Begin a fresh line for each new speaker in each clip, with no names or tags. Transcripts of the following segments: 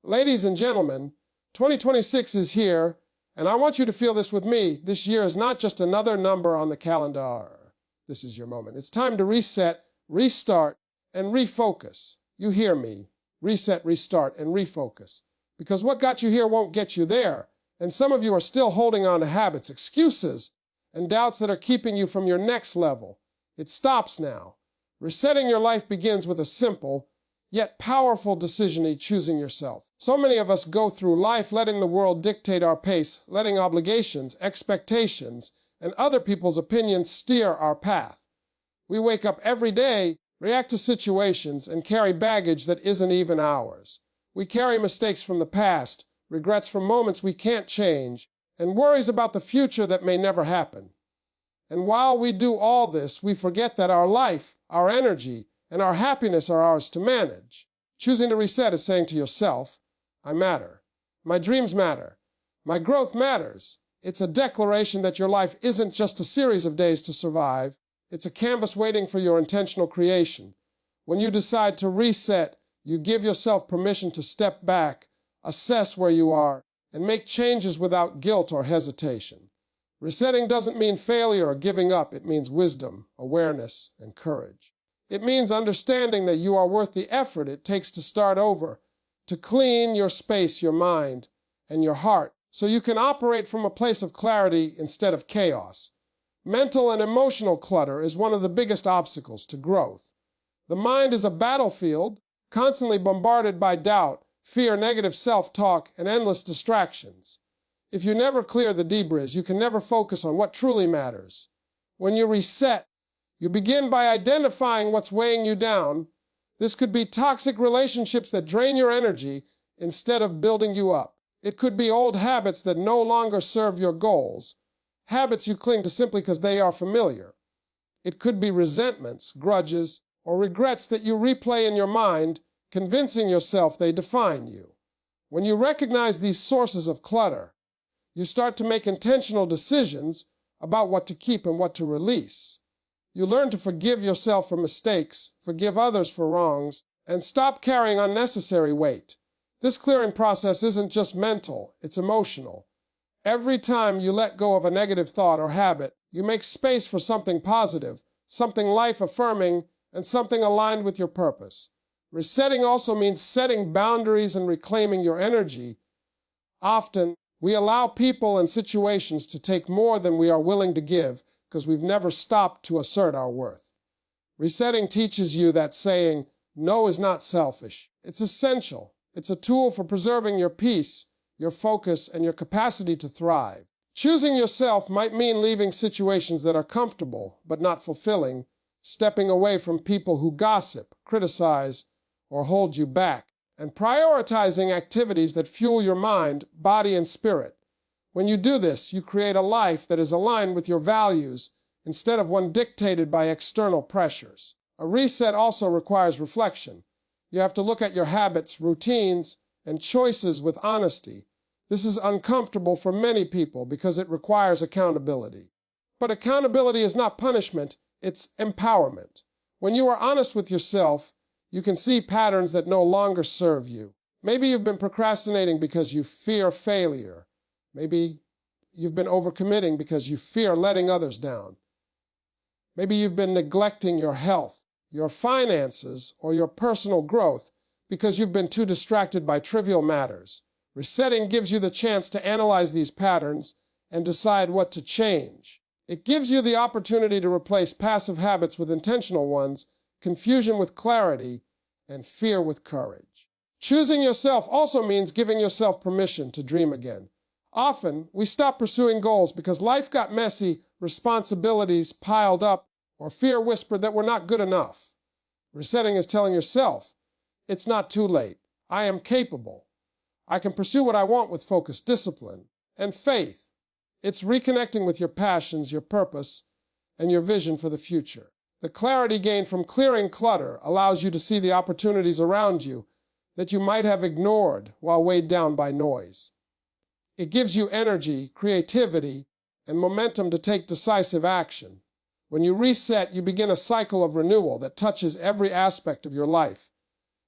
Ladies and gentlemen, 2026 is here, and I want you to feel this with me. This year is not just another number on the calendar. This is your moment. It's time to reset, restart, and refocus. You hear me. Reset, restart, and refocus. Because what got you here won't get you there. And some of you are still holding on to habits, excuses, and doubts that are keeping you from your next level. It stops now. Resetting your life begins with a simple, yet powerful decision: choosing yourself. So many of us go through life letting the world dictate our pace, letting obligations, expectations, and other people's opinions steer our path. We wake up every day, react to situations, and carry baggage that isn't even ours. We carry mistakes from the past, regrets from moments we can't change, and worries about the future that may never happen. And while we do all this, we forget that our life, our energy, and our happiness are ours to manage. Choosing to reset is saying to yourself, I matter. My dreams matter. My growth matters. It's a declaration that your life isn't just a series of days to survive. It's a canvas waiting for your intentional creation. When you decide to reset, you give yourself permission to step back, assess where you are, and make changes without guilt or hesitation. Resetting doesn't mean failure or giving up. It means wisdom, awareness, and courage. It means understanding that you are worth the effort it takes to start over, to clean your space, your mind, and your heart, so you can operate from a place of clarity instead of chaos. Mental and emotional clutter is one of the biggest obstacles to growth. The mind is a battlefield, constantly bombarded by doubt, fear, negative self-talk, and endless distractions. If you never clear the debris, you can never focus on what truly matters. When you reset, you begin by identifying what's weighing you down. This could be toxic relationships that drain your energy instead of building you up. It could be old habits that no longer serve your goals, habits you cling to simply because they are familiar. It could be resentments, grudges, or regrets that you replay in your mind, convincing yourself they define you. When you recognize these sources of clutter, you start to make intentional decisions about what to keep and what to release. You learn to forgive yourself for mistakes, forgive others for wrongs, and stop carrying unnecessary weight. This clearing process isn't just mental, it's emotional. Every time you let go of a negative thought or habit, you make space for something positive, something life-affirming, and something aligned with your purpose. Resetting also means setting boundaries and reclaiming your energy. Often, we allow people and situations to take more than we are willing to give, because we've never stopped to assert our worth. Resetting teaches you that saying no is not selfish. It's essential. It's a tool for preserving your peace, your focus, and your capacity to thrive. Choosing yourself might mean leaving situations that are comfortable but not fulfilling, stepping away from people who gossip, criticize, or hold you back, and prioritizing activities that fuel your mind, body, and spirit. When you do this, you create a life that is aligned with your values instead of one dictated by external pressures. A reset also requires reflection. You have to look at your habits, routines, and choices with honesty. This is uncomfortable for many people because it requires accountability. But accountability is not punishment, it's empowerment. When you are honest with yourself, you can see patterns that no longer serve you. Maybe you've been procrastinating because you fear failure. Maybe you've been overcommitting because you fear letting others down. Maybe you've been neglecting your health, your finances, or your personal growth because you've been too distracted by trivial matters. Resetting gives you the chance to analyze these patterns and decide what to change. It gives you the opportunity to replace passive habits with intentional ones, confusion with clarity, and fear with courage. Choosing yourself also means giving yourself permission to dream again. Often, we stop pursuing goals because life got messy, responsibilities piled up, or fear whispered that we're not good enough. Resetting is telling yourself, it's not too late. I am capable. I can pursue what I want with focus, discipline, and faith. It's reconnecting with your passions, your purpose, and your vision for the future. The clarity gained from clearing clutter allows you to see the opportunities around you that you might have ignored while weighed down by noise. It gives you energy, creativity, and momentum to take decisive action. When you reset, you begin a cycle of renewal that touches every aspect of your life.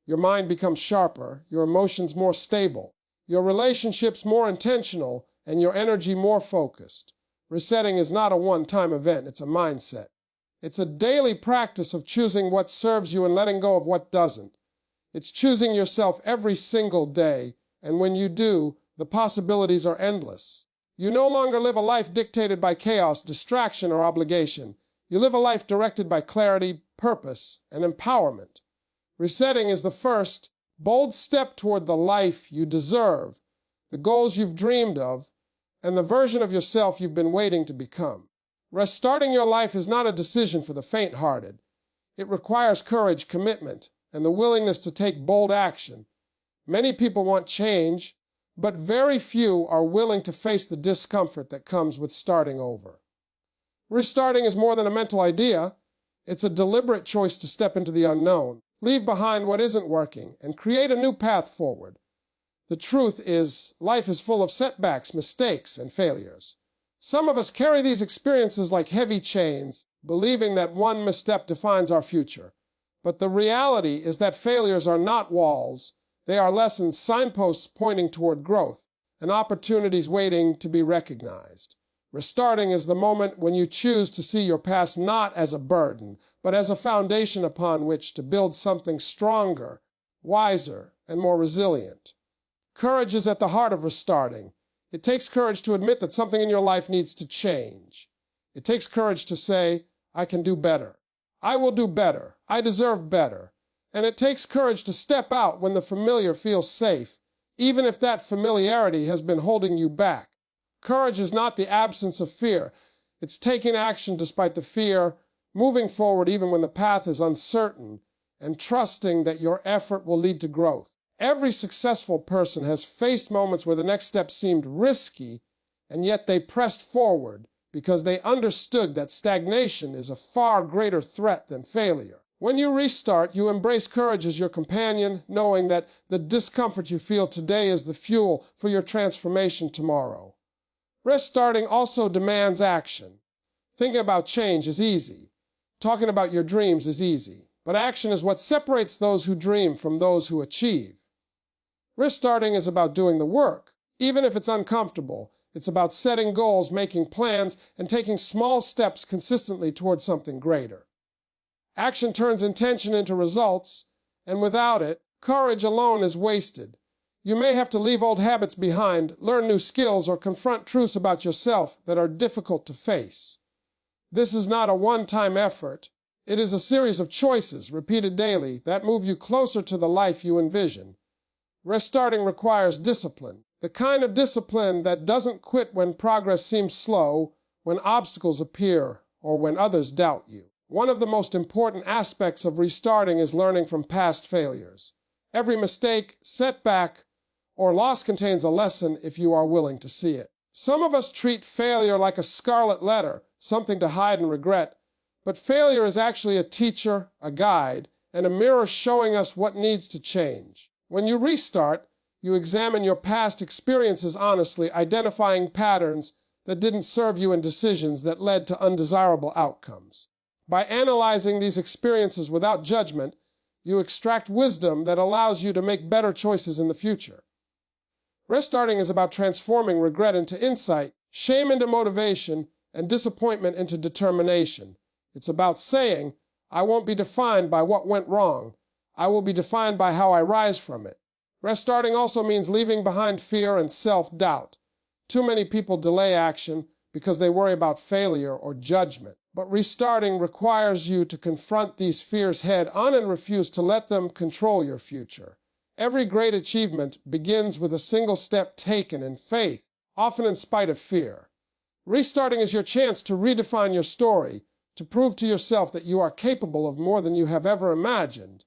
Your mind becomes sharper, your emotions more stable, your relationships more intentional, and your energy more focused. Resetting is not a one-time event, it's a mindset. It's a daily practice of choosing what serves you and letting go of what doesn't. It's choosing yourself every single day, and when you do, the possibilities are endless. You no longer live a life dictated by chaos, distraction, or obligation. You live a life directed by clarity, purpose, and empowerment. Resetting is the first, bold step toward the life you deserve, the goals you've dreamed of, and the version of yourself you've been waiting to become. Restarting your life is not a decision for the faint-hearted. It requires courage, commitment, and the willingness to take bold action. Many people want change, but very few are willing to face the discomfort that comes with starting over. Restarting is more than a mental idea. It's a deliberate choice to step into the unknown, leave behind what isn't working, and create a new path forward. The truth is, life is full of setbacks, mistakes, and failures. Some of us carry these experiences like heavy chains, believing that one misstep defines our future. But the reality is that failures are not walls. They are lessons, signposts pointing toward growth, and opportunities waiting to be recognized. Restarting is the moment when you choose to see your past not as a burden, but as a foundation upon which to build something stronger, wiser, and more resilient. Courage is at the heart of restarting. It takes courage to admit that something in your life needs to change. It takes courage to say, I can do better. I will do better. I deserve better. And it takes courage to step out when the familiar feels safe, even if that familiarity has been holding you back. Courage is not the absence of fear. It's taking action despite the fear, moving forward even when the path is uncertain, and trusting that your effort will lead to growth. Every successful person has faced moments where the next step seemed risky, and yet they pressed forward because they understood that stagnation is a far greater threat than failure. When you restart, you embrace courage as your companion, knowing that the discomfort you feel today is the fuel for your transformation tomorrow. Restarting also demands action. Thinking about change is easy. Talking about your dreams is easy. But action is what separates those who dream from those who achieve. Restarting is about doing the work. Even if it's uncomfortable, it's about setting goals, making plans, and taking small steps consistently towards something greater. Action turns intention into results, and without it, courage alone is wasted. You may have to leave old habits behind, learn new skills, or confront truths about yourself that are difficult to face. This is not a one-time effort. It is a series of choices, repeated daily, that move you closer to the life you envision. Restarting requires discipline, the kind of discipline that doesn't quit when progress seems slow, when obstacles appear, or when others doubt you. One of the most important aspects of restarting is learning from past failures. Every mistake, setback, or loss contains a lesson if you are willing to see it. Some of us treat failure like a scarlet letter, something to hide and regret, but failure is actually a teacher, a guide, and a mirror showing us what needs to change. When you restart, you examine your past experiences honestly, identifying patterns that didn't serve you and decisions that led to undesirable outcomes. By analyzing these experiences without judgment, you extract wisdom that allows you to make better choices in the future. Restarting is about transforming regret into insight, shame into motivation, and disappointment into determination. It's about saying, I won't be defined by what went wrong. I will be defined by how I rise from it. Restarting also means leaving behind fear and self-doubt. Too many people delay action because they worry about failure or judgment. But restarting requires you to confront these fears head-on and refuse to let them control your future. Every great achievement begins with a single step taken in faith, often in spite of fear. Restarting is your chance to redefine your story, to prove to yourself that you are capable of more than you have ever imagined.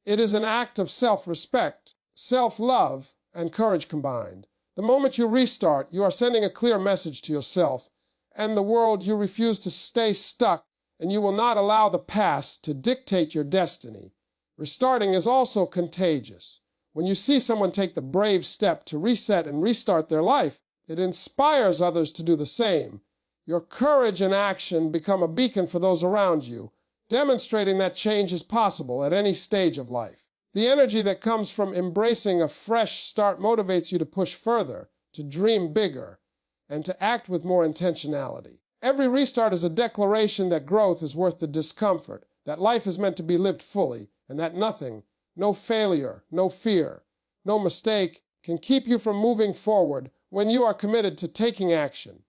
It is an act of self-respect, self-love, and courage combined. The moment you restart, you are sending a clear message to yourself and the world. You refuse to stay stuck, and you will not allow the past to dictate your destiny. Restarting is also contagious. When you see someone take the brave step to reset and restart their life, it inspires others to do the same. Your courage and action become a beacon for those around you, demonstrating that change is possible at any stage of life. The energy that comes from embracing a fresh start motivates you to push further, to dream bigger, and to act with more intentionality. Every restart is a declaration that growth is worth the discomfort, that life is meant to be lived fully, and that nothing, no failure, no fear, no mistake, can keep you from moving forward when you are committed to taking action.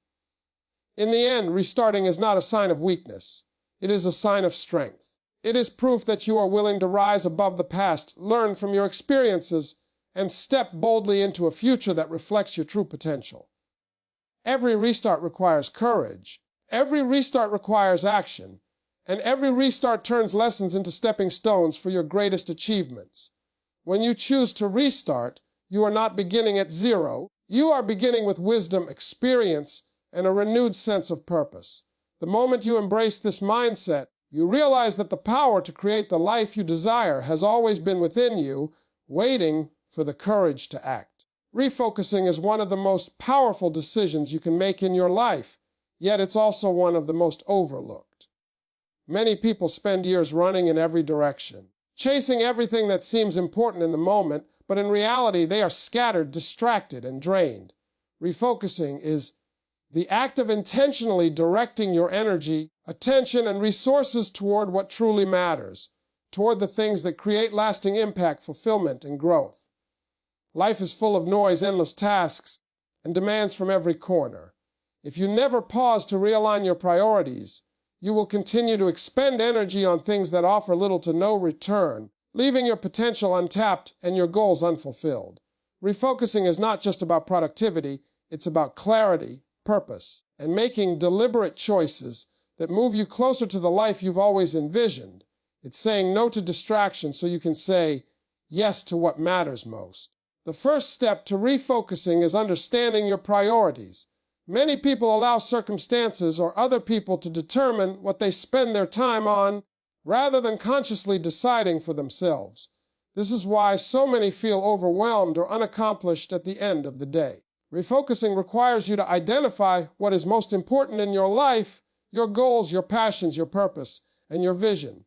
In the end, restarting is not a sign of weakness. It is a sign of strength. It is proof that you are willing to rise above the past, learn from your experiences, and step boldly into a future that reflects your true potential. Every restart requires courage. Every restart requires action. And every restart turns lessons into stepping stones for your greatest achievements. When you choose to restart, you are not beginning at zero. You are beginning with wisdom, experience, and a renewed sense of purpose. The moment you embrace this mindset, you realize that the power to create the life you desire has always been within you, waiting for the courage to act. Refocusing is one of the most powerful decisions you can make in your life, yet it's also one of the most overlooked. Many people spend years running in every direction, chasing everything that seems important in the moment, but in reality they are scattered, distracted, and drained. Refocusing is the act of intentionally directing your energy, attention, and resources toward what truly matters, toward the things that create lasting impact, fulfillment, and growth. Life is full of noise, endless tasks, and demands from every corner. If you never pause to realign your priorities, you will continue to expend energy on things that offer little to no return, leaving your potential untapped and your goals unfulfilled. Refocusing is not just about productivity, it's about clarity, purpose, and making deliberate choices that move you closer to the life you've always envisioned. It's saying no to distractions so you can say yes to what matters most. The first step to refocusing is understanding your priorities. Many people allow circumstances or other people to determine what they spend their time on rather than consciously deciding for themselves. This is why so many feel overwhelmed or unaccomplished at the end of the day. Refocusing requires you to identify what is most important in your life, your goals, your passions, your purpose, and your vision.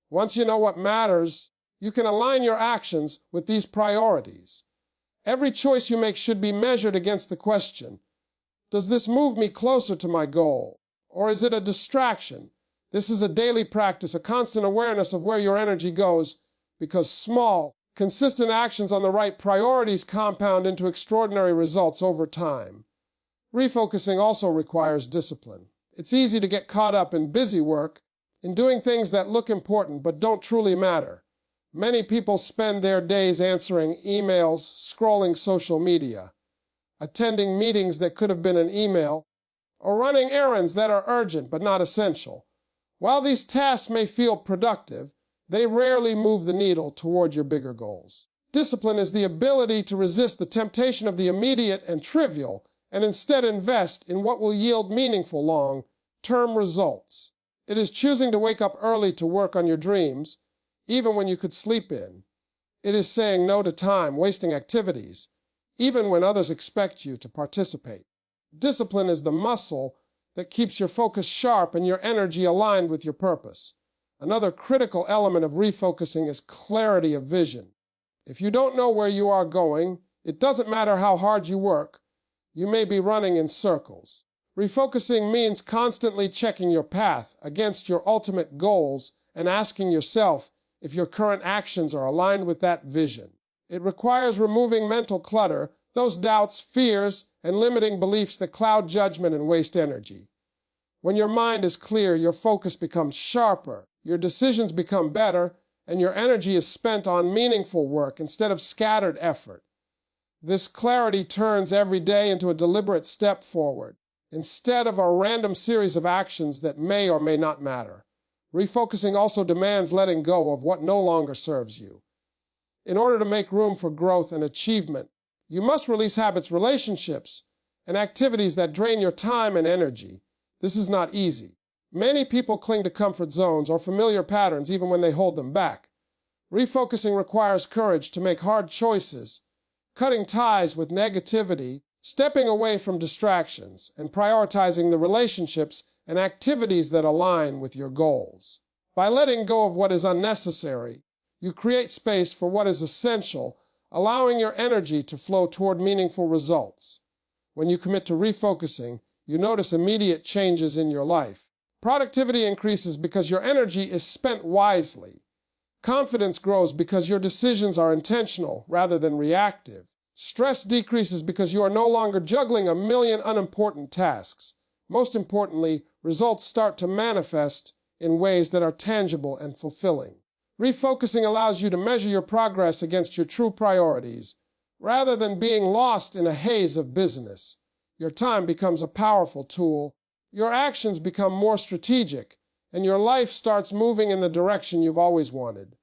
Once you know what matters, you can align your actions with these priorities. Every choice you make should be measured against the question, does this move me closer to my goal? Or is it a distraction? This is a daily practice, a constant awareness of where your energy goes, because small, consistent actions on the right priorities compound into extraordinary results over time. Refocusing also requires discipline. It's easy to get caught up in busy work, in doing things that look important but don't truly matter. Many people spend their days answering emails, scrolling social media, attending meetings that could have been an email, or running errands that are urgent but not essential. While these tasks may feel productive, they rarely move the needle toward your bigger goals. Discipline is the ability to resist the temptation of the immediate and trivial, and instead invest in what will yield meaningful long-term results. It is choosing to wake up early to work on your dreams, even when you could sleep in. It is saying no to time-wasting activities, even when others expect you to participate. Discipline is the muscle that keeps your focus sharp and your energy aligned with your purpose. Another critical element of refocusing is clarity of vision. If you don't know where you are going, it doesn't matter how hard you work, you may be running in circles. Refocusing means constantly checking your path against your ultimate goals and asking yourself if your current actions are aligned with that vision. It requires removing mental clutter, those doubts, fears, and limiting beliefs that cloud judgment and waste energy. When your mind is clear, your focus becomes sharper, your decisions become better, and your energy is spent on meaningful work instead of scattered effort. This clarity turns every day into a deliberate step forward, instead of a random series of actions that may or may not matter. Refocusing also demands letting go of what no longer serves you. In order to make room for growth and achievement, you must release habits, relationships, and activities that drain your time and energy. This is not easy. Many people cling to comfort zones or familiar patterns even when they hold them back. Refocusing requires courage to make hard choices, cutting ties with negativity, stepping away from distractions, and prioritizing the relationships and activities that align with your goals. By letting go of what is unnecessary, You create space for what is essential, allowing your energy to flow toward meaningful results. When you commit to refocusing, you notice immediate changes in your life. Productivity increases because your energy is spent wisely. Confidence grows because your decisions are intentional rather than reactive. Stress decreases because you are no longer juggling a million unimportant tasks. Most importantly, results start to manifest in ways that are tangible and fulfilling. Refocusing allows you to measure your progress against your true priorities, rather than being lost in a haze of business. Your time becomes a powerful tool, your actions become more strategic, and your life starts moving in the direction you've always wanted.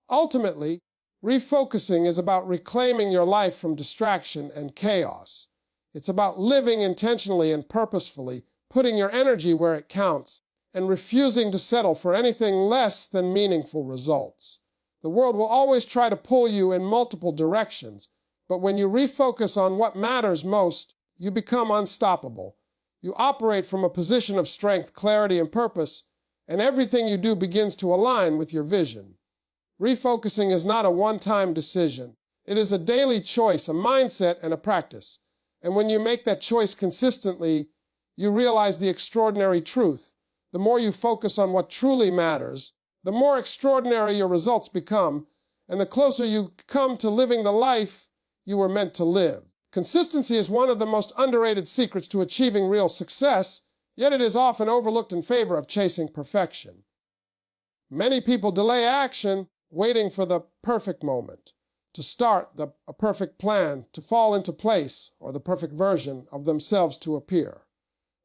Ultimately, refocusing is about reclaiming your life from distraction and chaos. It's about living intentionally and purposefully, putting your energy where it counts, and refusing to settle for anything less than meaningful results. The world will always try to pull you in multiple directions, but when you refocus on what matters most, you become unstoppable. You operate from a position of strength, clarity, and purpose, and everything you do begins to align with your vision. Refocusing is not a one-time decision. It is a daily choice, a mindset, and a practice. And when you make that choice consistently, you realize the extraordinary truth. The more you focus on what truly matters, the more extraordinary your results become, and the closer you come to living the life you were meant to live. Consistency is one of the most underrated secrets to achieving real success, yet it is often overlooked in favor of chasing perfection. Many people delay action, waiting for the perfect moment, to start a perfect plan, to fall into place, or the perfect version of themselves to appear.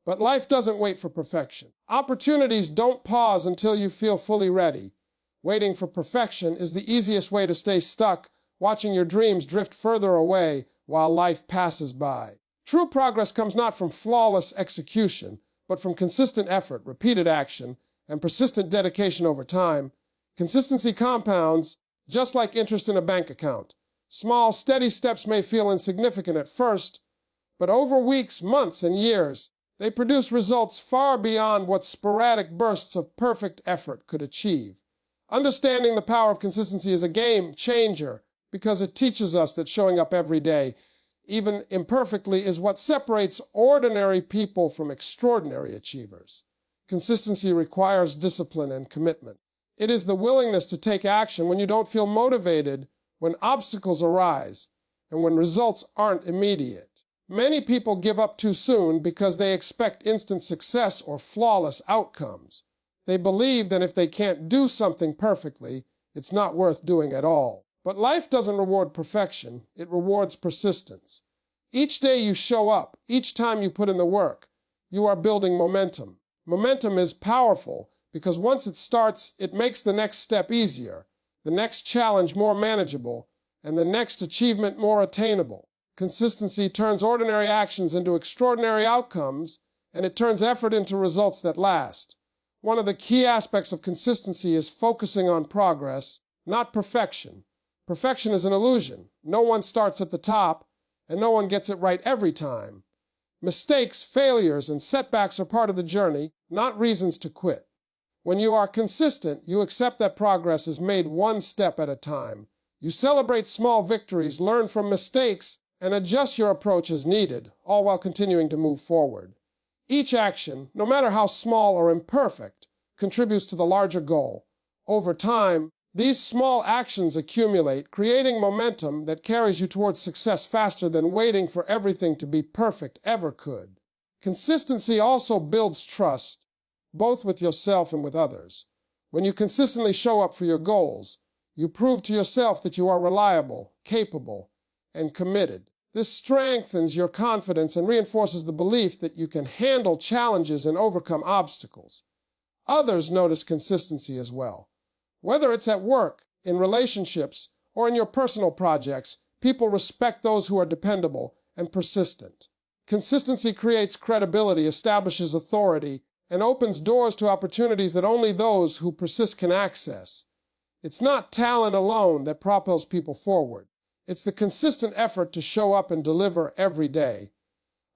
But life doesn't wait for perfection. Opportunities don't pause until you feel fully ready. Waiting for perfection is the easiest way to stay stuck, watching your dreams drift further away while life passes by. True progress comes not from flawless execution, but from consistent effort, repeated action, and persistent dedication over time. Consistency compounds, just like interest in a bank account. Small, steady steps may feel insignificant at first, but over weeks, months, and years, they produce results far beyond what sporadic bursts of perfect effort could achieve. Understanding the power of consistency is a game changer because it teaches us that showing up every day, even imperfectly, is what separates ordinary people from extraordinary achievers. Consistency requires discipline and commitment. It is the willingness to take action when you don't feel motivated, when obstacles arise, and when results aren't immediate. Many people give up too soon because they expect instant success or flawless outcomes. They believe that if they can't do something perfectly, it's not worth doing at all. But life doesn't reward perfection, it rewards persistence. Each day you show up, each time you put in the work, you are building momentum. Momentum is powerful because once it starts, it makes the next step easier, the next challenge more manageable, and the next achievement more attainable. Consistency turns ordinary actions into extraordinary outcomes, and it turns effort into results that last. One of the key aspects of consistency is focusing on progress, not perfection. Perfection is an illusion. No one starts at the top, and no one gets it right every time. Mistakes, failures, and setbacks are part of the journey, not reasons to quit. When you are consistent, you accept that progress is made one step at a time. You celebrate small victories, learn from mistakes, and adjust your approach as needed, all while continuing to move forward. Each action, no matter how small or imperfect, contributes to the larger goal. Over time, these small actions accumulate, creating momentum that carries you towards success faster than waiting for everything to be perfect ever could. Consistency also builds trust, both with yourself and with others. When you consistently show up for your goals, you prove to yourself that you are reliable, capable, and committed. This strengthens your confidence and reinforces the belief that you can handle challenges and overcome obstacles. Others notice consistency as well. Whether it's at work, in relationships, or in your personal projects, people respect those who are dependable and persistent. Consistency creates credibility, establishes authority, and opens doors to opportunities that only those who persist can access. It's not talent alone that propels people forward. It's the consistent effort to show up and deliver every day.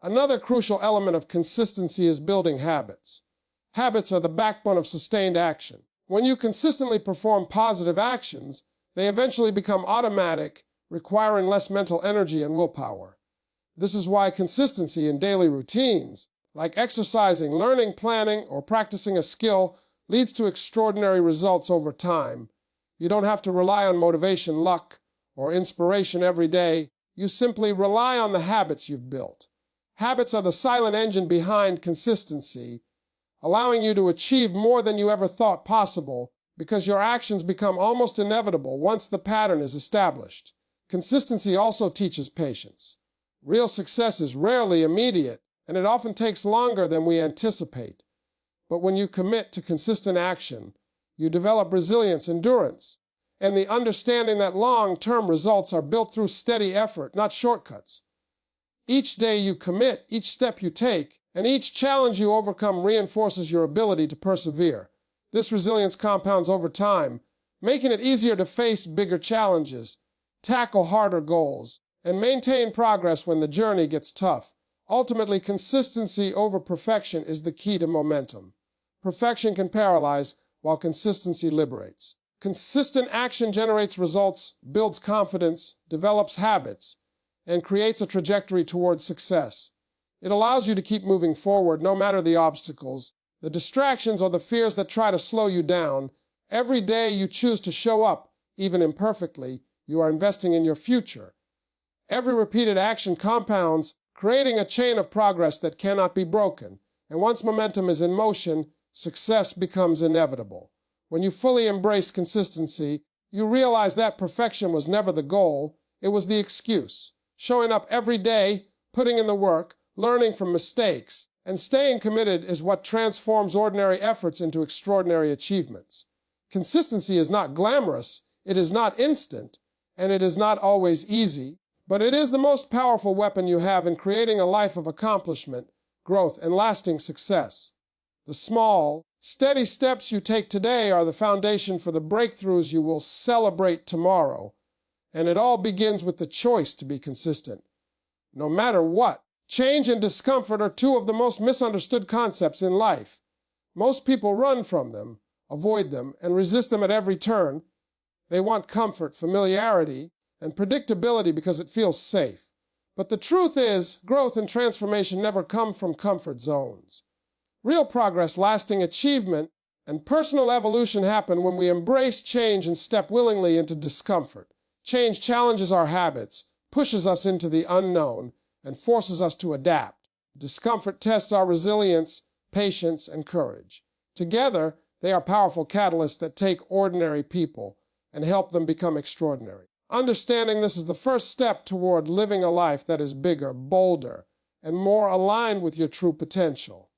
Another crucial element of consistency is building habits. Habits are the backbone of sustained action. When you consistently perform positive actions, They eventually become automatic, requiring less mental energy and willpower. This is why consistency in daily routines, like exercising, learning, planning, or practicing a skill, leads to extraordinary results over time. You don't have to rely on motivation, luck, or inspiration every day. You simply rely on the habits you've built. Habits are the silent engine behind consistency, allowing you to achieve more than you ever thought possible because your actions become almost inevitable once the pattern is established. Consistency also teaches patience. Real success is rarely immediate, and it often takes longer than we anticipate. But when you commit to consistent action, you develop resilience, endurance, and the understanding that long-term results are built through steady effort, not shortcuts. Each day you commit, each step you take, and each challenge you overcome reinforces your ability to persevere. This resilience compounds over time, making it easier to face bigger challenges, tackle harder goals, and maintain progress when the journey gets tough. Ultimately, consistency over perfection is the key to momentum. Perfection can paralyze, while consistency liberates. Consistent action generates results, builds confidence, develops habits, and creates a trajectory towards success. It allows you to keep moving forward no matter the obstacles, the distractions, or the fears that try to slow you down. Every day you choose to show up, even imperfectly, you are investing in your future. Every repeated action compounds, creating a chain of progress that cannot be broken. And once momentum is in motion, success becomes inevitable. When you fully embrace consistency, you realize that perfection was never the goal, it was the excuse. Showing up every day, putting in the work, learning from mistakes, and staying committed is what transforms ordinary efforts into extraordinary achievements. Consistency is not glamorous, it is not instant, and it is not always easy, but it is the most powerful weapon you have in creating a life of accomplishment, growth, and lasting success. The small, steady steps you take today are the foundation for the breakthroughs you will celebrate tomorrow, and it all begins with the choice to be consistent. No matter what, change and discomfort are two of the most misunderstood concepts in life. Most people run from them, avoid them, and resist them at every turn. They want comfort, familiarity, and predictability because it feels safe. But the truth is, growth and transformation never come from comfort zones. Real progress, lasting achievement, and personal evolution happen when we embrace change and step willingly into discomfort. Change challenges our habits, pushes us into the unknown, and forces us to adapt. Discomfort tests our resilience, patience, and courage. Together, they are powerful catalysts that take ordinary people and help them become extraordinary. Understanding this is the first step toward living a life that is bigger, bolder, and more aligned with your true potential.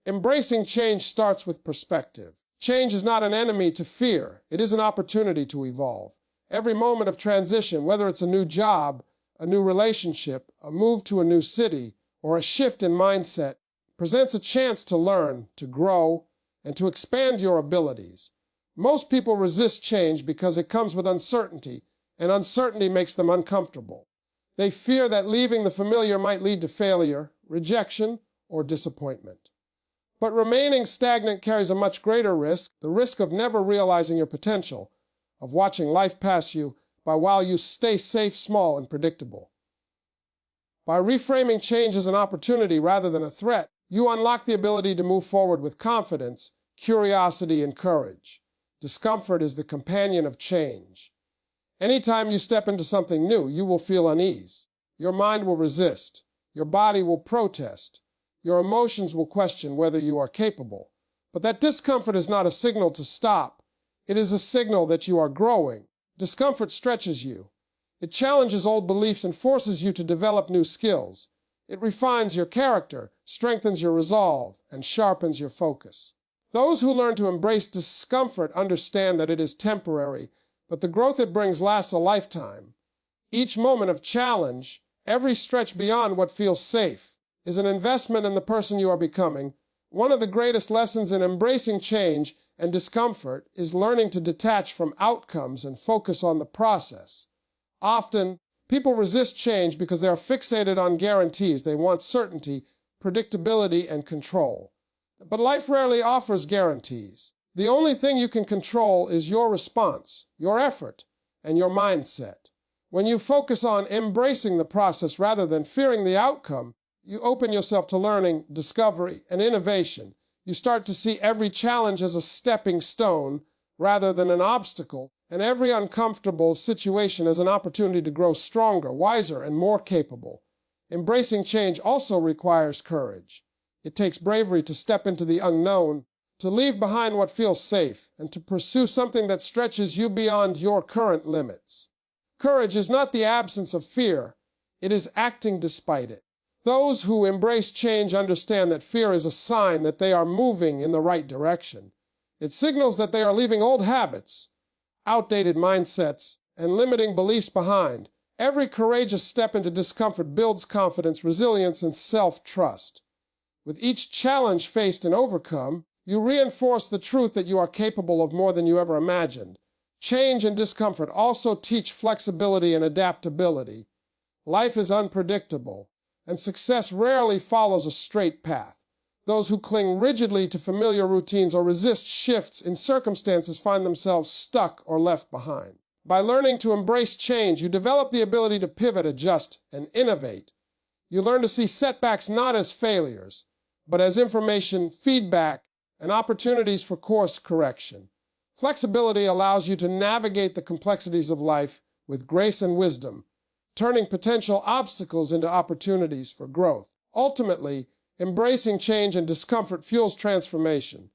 Embracing change starts with perspective. Change is not an enemy to fear. It is an opportunity to evolve. Every moment of transition, whether it's a new job, a new relationship, a move to a new city, or a shift in mindset, presents a chance to learn, to grow, and to expand your abilities. Most people resist change because it comes with uncertainty, and uncertainty makes them uncomfortable. They fear that leaving the familiar might lead to failure, rejection, or disappointment. But remaining stagnant carries a much greater risk, the risk of never realizing your potential, of watching life pass you by while you stay safe, small, and predictable. By reframing change as an opportunity rather than a threat, you unlock the ability to move forward with confidence, curiosity, and courage. Discomfort is the companion of change. Anytime you step into something new, you will feel unease. Your mind will resist. Your body will protest. Your emotions will question whether you are capable. But that discomfort is not a signal to stop. It is a signal that you are growing. Discomfort stretches you. It challenges old beliefs and forces you to develop new skills. It refines your character, strengthens your resolve, and sharpens your focus. Those who learn to embrace discomfort understand that it is temporary, but the growth it brings lasts a lifetime. Each moment of challenge, every stretch beyond what feels safe, is an investment in the person you are becoming. One of the greatest lessons in embracing change and discomfort is learning to detach from outcomes and focus on the process. Often, people resist change because they are fixated on guarantees. They want certainty, predictability, and control. But life rarely offers guarantees. The only thing you can control is your response, your effort, and your mindset. When you focus on embracing the process rather than fearing the outcome, you open yourself to learning, discovery, and innovation. You start to see every challenge as a stepping stone rather than an obstacle, and every uncomfortable situation as an opportunity to grow stronger, wiser, and more capable. Embracing change also requires courage. It takes bravery to step into the unknown, to leave behind what feels safe, and to pursue something that stretches you beyond your current limits. Courage is not the absence of fear, it is acting despite it. Those who embrace change understand that fear is a sign that they are moving in the right direction. It signals that they are leaving old habits, outdated mindsets, and limiting beliefs behind. Every courageous step into discomfort builds confidence, resilience, and self-trust. With each challenge faced and overcome, you reinforce the truth that you are capable of more than you ever imagined. Change and discomfort also teach flexibility and adaptability. Life is unpredictable, and success rarely follows a straight path. Those who cling rigidly to familiar routines or resist shifts in circumstances find themselves stuck or left behind. By learning to embrace change, you develop the ability to pivot, adjust, and innovate. You learn to see setbacks not as failures, but as information, feedback, and opportunities for course correction. Flexibility allows you to navigate the complexities of life with grace and wisdom, turning potential obstacles into opportunities for growth. Ultimately, embracing change and discomfort fuels transformation.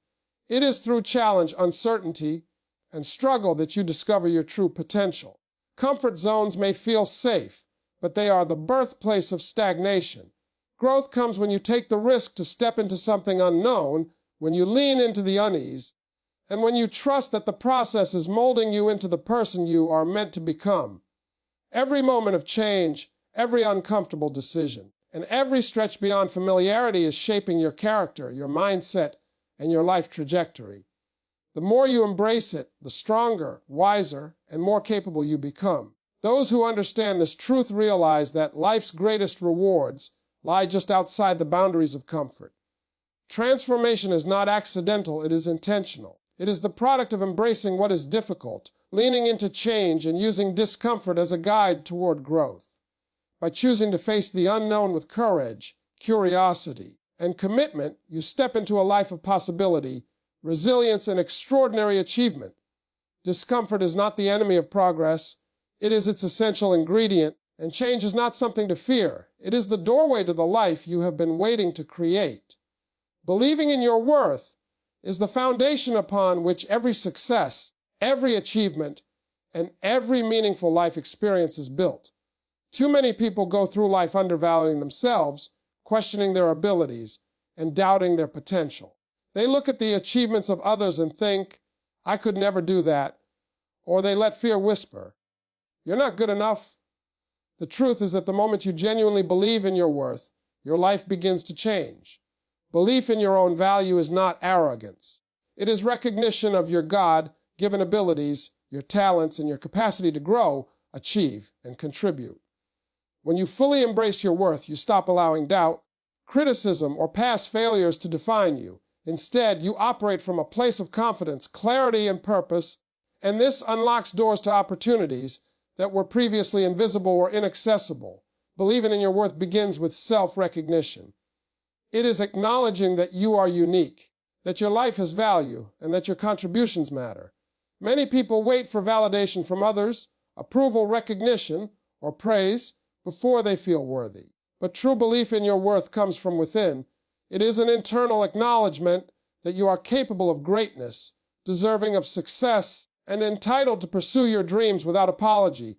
It is through challenge, uncertainty, and struggle that you discover your true potential. Comfort zones may feel safe, but they are the birthplace of stagnation. Growth comes when you take the risk to step into something unknown, when you lean into the unease, and when you trust that the process is molding you into the person you are meant to become. Every moment of change, every uncomfortable decision, and every stretch beyond familiarity is shaping your character, your mindset, and your life trajectory. The more you embrace it, the stronger, wiser, and more capable you become. Those who understand this truth realize that life's greatest rewards lie just outside the boundaries of comfort. Transformation is not accidental, it is intentional. It is the product of embracing what is difficult, leaning into change, and using discomfort as a guide toward growth. By choosing to face the unknown with courage, curiosity, and commitment, you step into a life of possibility, resilience, and extraordinary achievement. Discomfort is not the enemy of progress. It is its essential ingredient, and change is not something to fear. It is the doorway to the life you have been waiting to create. Believing in your worth is the foundation upon which every success, every achievement, and every meaningful life experience is built. Too many people go through life undervaluing themselves, questioning their abilities, and doubting their potential. They look at the achievements of others and think, "I could never do that," or they let fear whisper, "You're not good enough." The truth is that the moment you genuinely believe in your worth, your life begins to change. Belief in your own value is not arrogance. It is recognition of your God-given abilities, your talents, and your capacity to grow, achieve, and contribute. When you fully embrace your worth, you stop allowing doubt, criticism, or past failures to define you. Instead, you operate from a place of confidence, clarity, and purpose, and this unlocks doors to opportunities that were previously invisible or inaccessible. Believing in your worth begins with self-recognition. It is acknowledging that you are unique, that your life has value, and that your contributions matter. Many people wait for validation from others, approval, recognition, or praise before they feel worthy. But true belief in your worth comes from within. It is an internal acknowledgement that you are capable of greatness, deserving of success, and entitled to pursue your dreams without apology.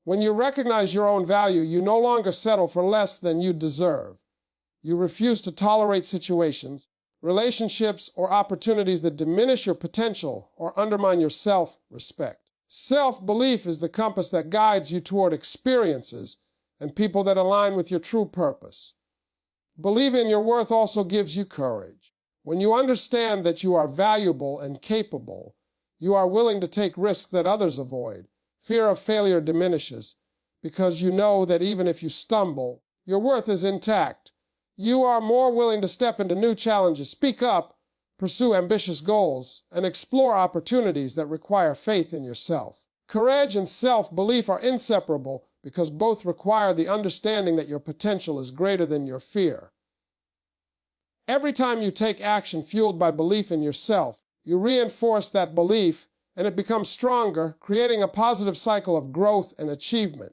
When you recognize your own value, you no longer settle for less than you deserve. You refuse to tolerate situations, relationships, or opportunities that diminish your potential or undermine your self-respect. Self-belief is the compass that guides you toward experiences and people that align with your true purpose. Believing in your worth also gives you courage. When you understand that you are valuable and capable, you are willing to take risks that others avoid. Fear of failure diminishes because you know that even if you stumble, your worth is intact. You are more willing to step into new challenges, speak up, pursue ambitious goals, and explore opportunities that require faith in yourself. Courage and self-belief are inseparable because both require the understanding that your potential is greater than your fear. Every time you take action fueled by belief in yourself, you reinforce that belief and it becomes stronger, creating a positive cycle of growth and achievement.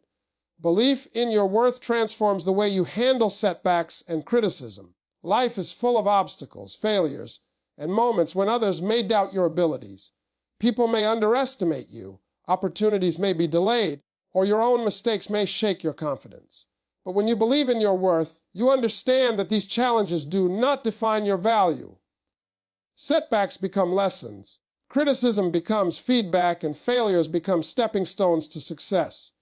Belief in your worth transforms the way you handle setbacks and criticism. Life is full of obstacles, failures, and moments when others may doubt your abilities. People may underestimate you, opportunities may be delayed, or your own mistakes may shake your confidence. But when you believe in your worth, you understand that these challenges do not define your value. Setbacks become lessons, criticism becomes feedback, and failures become stepping stones to success.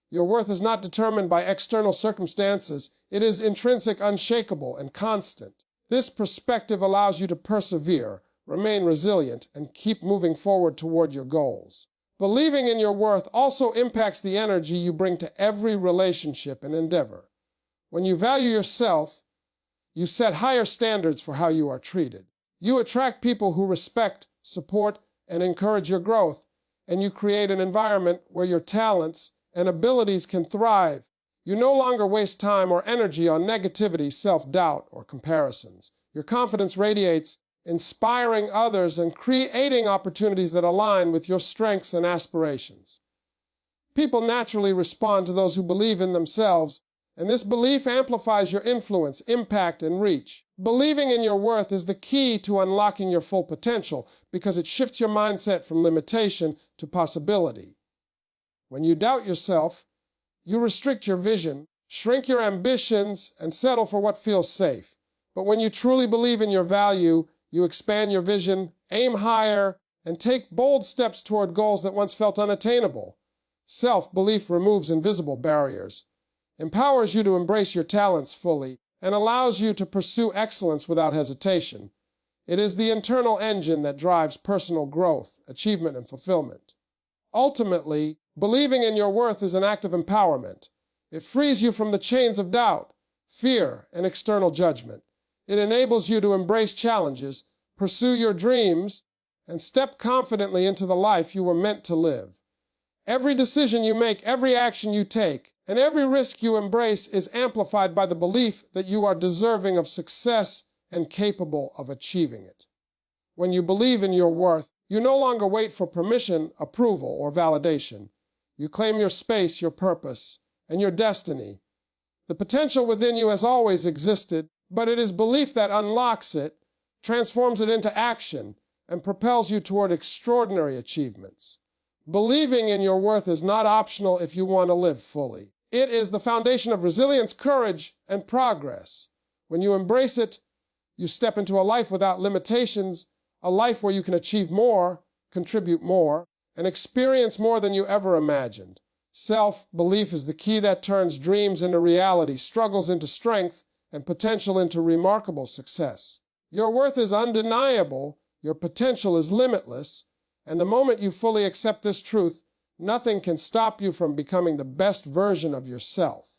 Your worth is not determined by external circumstances. It is intrinsic, unshakable, and constant. This perspective allows you to persevere, remain resilient, and keep moving forward toward your goals. Believing in your worth also impacts the energy you bring to every relationship and endeavor. When you value yourself, you set higher standards for how you are treated. You attract people who respect, support, and encourage your growth, and you create an environment where your talents and abilities can thrive. You no longer waste time or energy on negativity, self-doubt, or comparisons. Your confidence radiates, inspiring others and creating opportunities that align with your strengths and aspirations. People naturally respond to those who believe in themselves, and this belief amplifies your influence, impact, and reach. Believing in your worth is the key to unlocking your full potential because it shifts your mindset from limitation to possibility. When you doubt yourself, you restrict your vision, shrink your ambitions, and settle for what feels safe. But when you truly believe in your value, you expand your vision, aim higher, and take bold steps toward goals that once felt unattainable. Self-belief removes invisible barriers, empowers you to embrace your talents fully, and allows you to pursue excellence without hesitation. It is the internal engine that drives personal growth, achievement, and fulfillment. Ultimately, believing in your worth is an act of empowerment. It frees you from the chains of doubt, fear, and external judgment. It enables you to embrace challenges, pursue your dreams, and step confidently into the life you were meant to live. Every decision you make, every action you take, and every risk you embrace is amplified by the belief that you are deserving of success and capable of achieving it. When you believe in your worth, you no longer wait for permission, approval, or validation. You claim your space, your purpose, and your destiny. The potential within you has always existed, but it is belief that unlocks it, transforms it into action, and propels you toward extraordinary achievements. Believing in your worth is not optional if you want to live fully. It is the foundation of resilience, courage, and progress. When you embrace it, you step into a life without limitations, a life where you can achieve more, contribute more, and experience more than you ever imagined. Self-belief is the key that turns dreams into reality, struggles into strength, and potential into remarkable success. Your worth is undeniable, your potential is limitless, and the moment you fully accept this truth, nothing can stop you from becoming the best version of yourself.